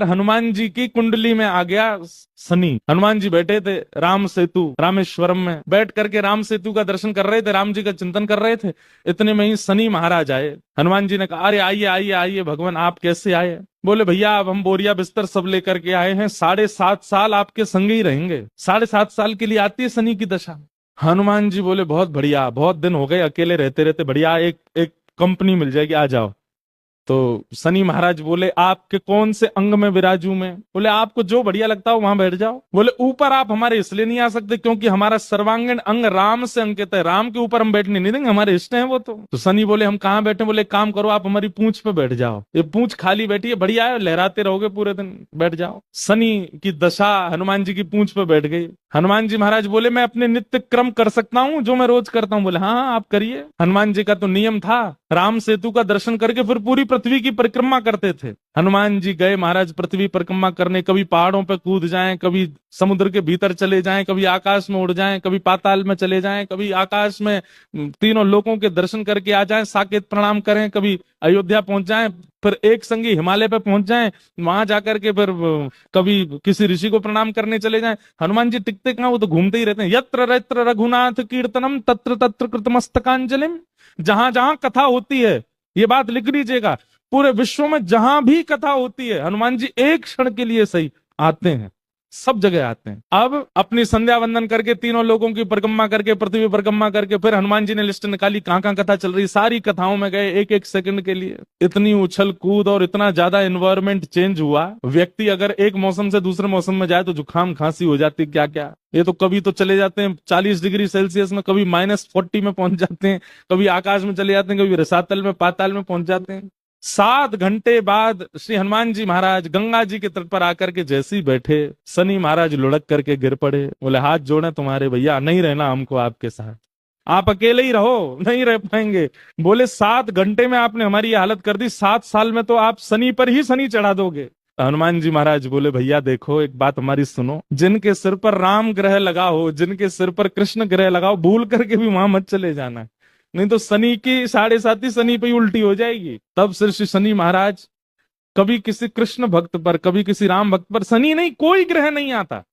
हनुमान जी की कुंडली में आ गया शनि। हनुमान जी बैठे थे राम सेतु रामेश्वरम में, बैठ करके राम सेतु का दर्शन कर रहे थे, राम जी का चिंतन कर रहे थे। इतने में ही शनि महाराज आए। हनुमान जी ने कहा, अरे आइए आइए आइए भगवान, आप कैसे आए? बोले भैया अब हम बोरिया बिस्तर सब लेकर के आए हैं, 7.5 साल आपके संग ही रहेंगे। 7.5 साल के लिए आती है शनि की दशा। हनुमान जी बोले बहुत बढ़िया, बहुत दिन हो गए अकेले रहते रहते, बढ़िया एक एक कंपनी मिल जाएगी, आ जाओ। तो शनि महाराज बोले आपके कौन से अंग में विराजू मैं? बोले आपको जो बढ़िया लगता हो वहां बैठ जाओ। बोले ऊपर आप हमारे इसलिए नहीं आ सकते क्योंकि हमारा सर्वांगीण अंग राम से अंकित है, राम के ऊपर हम बैठने नहीं देंगे, हमारे इष्ट हैं वो। तो शनि बोले हम कहाँ बैठे? बोले एक काम करो, आप हमारी पूंछ पे बैठ जाओ, ये पूंछ खाली बैठी है, बढ़िया है, लहराते रहोगे पूरे दिन, बैठ जाओ। शनि की दशा हनुमान जी की पूंछ पे बैठ गई। हनुमान जी महाराज बोले मैं अपने नित्य क्रम कर सकता हूँ जो मैं रोज करता हूँ? बोले हाँ हाँ आप करिए। हनुमान जी का तो नियम था, राम सेतु का दर्शन करके फिर पूरी पृथ्वी की परिक्रमा करते थे। हनुमान जी गए महाराज पृथ्वी परिक्रमा करने, कभी पहाड़ों पे कूद जाएं, कभी समुद्र के भीतर चले जाएं, कभी आकाश में उड़ जाएं, कभी पाताल में चले जाएं, कभी आकाश में तीनों लोकों के दर्शन करके आ जाएं, साकेत प्रणाम करें, कभी अयोध्या पहुंच जाएं, फिर एक संगी हिमालय पे पहुंच जाएं, वहां जाकर के फिर कभी किसी ऋषि को प्रणाम करने चले जाएं। हनुमान जी टिकते कहाँ, वो तो घूमते ही रहते हैं। यत्र यत्र रघुनाथ कीर्तनम तत्र तत्र कृतमस्तकांजलिम। जहां जहां कथा होती है, ये बात लिख लीजिएगा, पूरे विश्व में जहां भी कथा होती है हनुमान जी एक क्षण के लिए सही आते हैं, सब जगह आते हैं। अब अपनी संध्या वंदन करके तीनों लोगों की परिक्रमा करके पृथ्वी परिक्रमा करके फिर हनुमान जी ने लिस्ट निकाली कहां कहां कथा चल रही, सारी कथाओं में गए एक एक सेकंड के लिए। इतनी उछल कूद और इतना ज्यादा एनवायरमेंट चेंज हुआ, व्यक्ति अगर एक मौसम से दूसरे मौसम में जाए तो जुकाम खांसी हो जाती, क्या क्या। ये तो कभी तो चले जाते हैं 40 डिग्री सेल्सियस में, कभी -40 में पहुंच जाते हैं, कभी आकाश में चले जाते हैं, कभी रसातल में पाताल में पहुंच जाते हैं। 7 घंटे बाद श्री हनुमान जी महाराज गंगा जी के तट पर आकर के जैसे ही बैठे, शनि महाराज लुढ़क करके गिर पड़े। बोले हाथ जोड़े तुम्हारे भैया, नहीं रहना हमको आपके साथ, आप अकेले ही रहो, नहीं रह पाएंगे। बोले 7 घंटे में आपने हमारी ये हालत कर दी, 7 साल में तो आप शनि पर ही शनि चढ़ा दोगे। हनुमान जी महाराज बोले भैया देखो एक बात हमारी सुनो, जिनके सिर पर राम ग्रह लगा हो, जिनके सिर पर कृष्ण ग्रह लगा हो, भूल करके भी वहां मत चले जाना, नहीं तो शनि की 7.5 शनि पे उल्टी हो जाएगी। तब श्री शनि महाराज कभी किसी कृष्ण भक्त पर, कभी किसी राम भक्त पर, शनि नहीं कोई ग्रह नहीं आता,